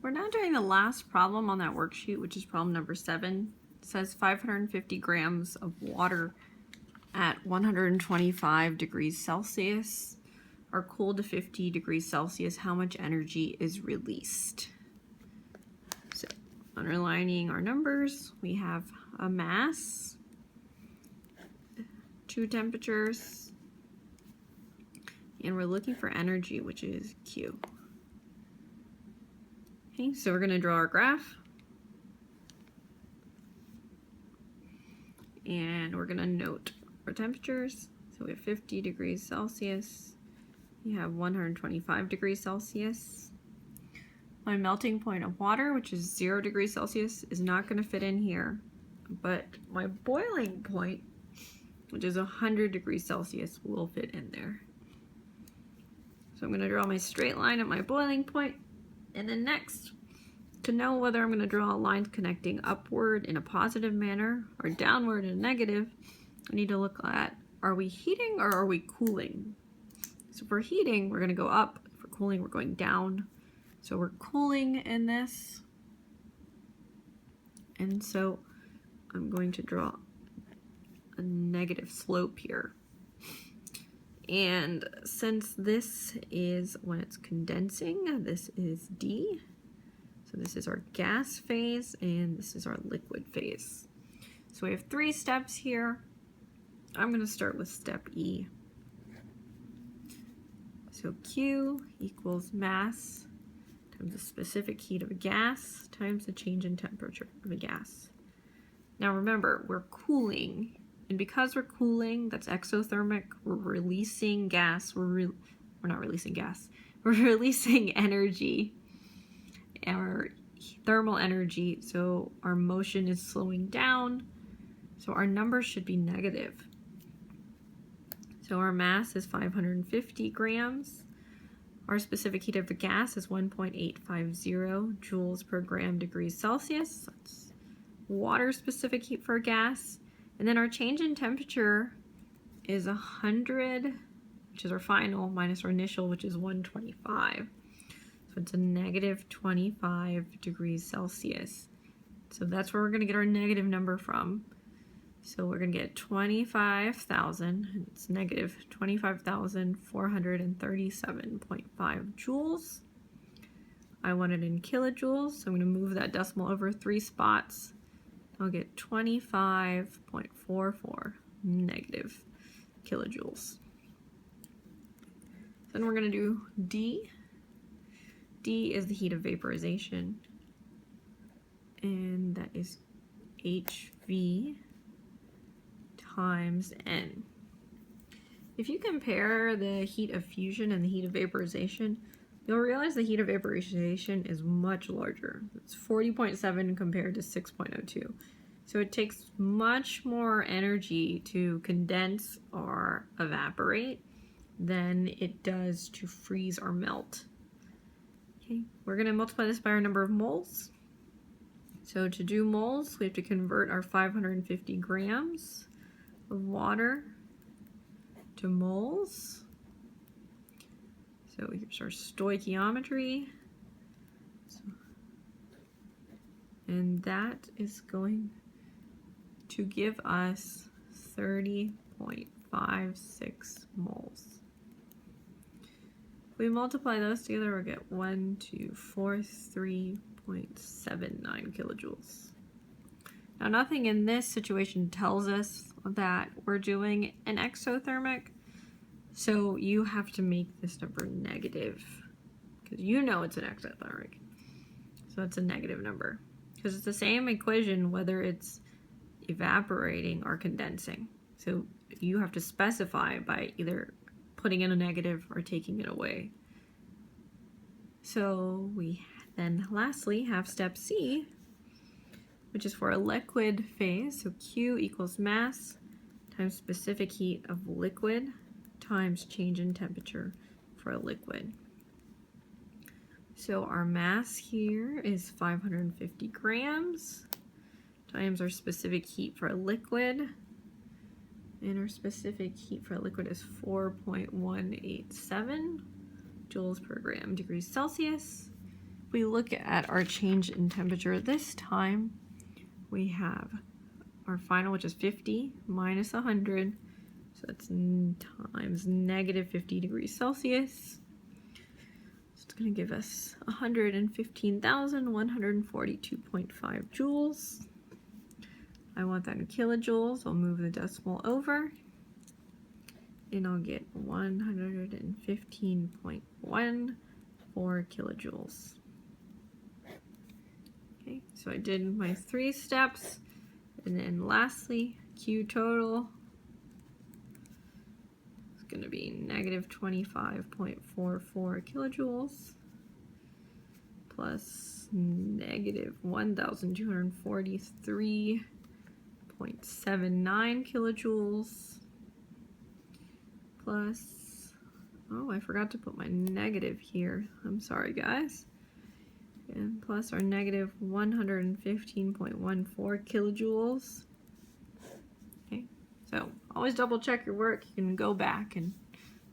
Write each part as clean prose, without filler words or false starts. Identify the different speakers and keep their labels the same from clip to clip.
Speaker 1: We're now doing the last problem on that worksheet, which is problem number 7. It says 550 grams of water at 125 degrees Celsius are cooled to 50 degrees Celsius. How much energy is released? So, underlining our numbers, we have a mass, 2 temperatures, and we're looking for energy, which is Q. Okay, so we're going to draw our graph. And we're going to note our temperatures. So we have 50 degrees Celsius. We have 125 degrees Celsius. My melting point of water, which is 0 degrees Celsius, is not going to fit in here. But my boiling point, which is 100 degrees Celsius, will fit in there. So I'm going to draw my straight line at my boiling point. And then next, to know whether I'm going to draw a line connecting upward in a positive manner or downward in a negative, I need to look at, are we heating or are we cooling? So if we're heating, we're going to go up. If we're cooling, we're going down. So we're cooling in this. And so I'm going to draw a negative slope here. And since this is when it's condensing, this is D. So this is our gas phase and this is our liquid phase. So we have 3 steps here. I'm going to start with step E. So Q equals mass times the specific heat of a gas times the change in temperature of a gas. Now remember, we're cooling. And because we're cooling, that's exothermic, we're releasing gas. We're not releasing gas. We're releasing energy, our thermal energy, so our motion is slowing down. So our number should be negative. So our mass is 550 grams. Our specific heat of the gas is 1.850 joules per gram degrees Celsius. That's water specific heat for a gas. And then our change in temperature is 100, which is our final, minus our initial, which is 125. So it's a negative 25 degrees Celsius. So that's where we're going to get our negative number from. So we're going to get 25,000, it's negative 25,437.5 joules. I want it in kilojoules, so I'm going to move that decimal over 3 spots. I'll get 25.44 negative kilojoules. Then we're going to do D. D is the heat of vaporization, and that is HV times N. If you compare the heat of fusion and the heat of vaporization, you'll realize the heat of vaporization is much larger. It's 40.7 compared to 6.02. So it takes much more energy to condense or evaporate than it does to freeze or melt. Okay, we're going to multiply this by our number of moles. So to do moles, we have to convert our 550 grams of water to moles. So here's our stoichiometry. And that is going to give us 30.56 moles. If we multiply those together, we'll get 1243.79 kilojoules. Now nothing in this situation tells us that we're doing an exothermic, so you have to make this number negative, because you know it's an exothermic. So it's a negative number, because it's the same equation whether it's evaporating or condensing. So you have to specify by either putting in a negative or taking it away. So we then lastly have step C, which is for a liquid phase. So Q equals mass times specific heat of liquid times change in temperature for a liquid. So our mass here is 550 grams times our specific heat for a liquid. And our specific heat for a liquid is 4.187 joules per gram degrees Celsius. If we look at our change in temperature this time, we have our final, which is 50 minus 100, so that's times negative 50 degrees Celsius. So it's going to give us 115,142.5 joules. I want that in kilojoules. I'll move the decimal over, and I'll get 115.14 kilojoules. Okay, so I did my 3 steps, and then lastly, Q total is going to be negative 25.44 kilojoules plus negative 1,243.79 kilojoules plus, oh, I forgot to put my negative here. I'm sorry, guys. And plus our negative 115.14 kilojoules. Okay, so always double check your work. You can go back and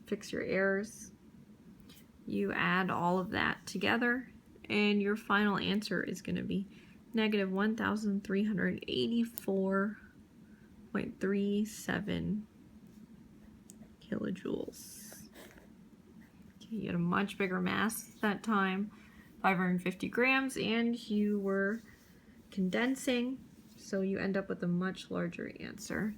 Speaker 1: fix your errors. You add all of that together, and your final answer is going to be negative 1,384.37 kilojoules. Okay, you had a much bigger mass that time. 550 grams, and you were condensing, so you end up with a much larger answer.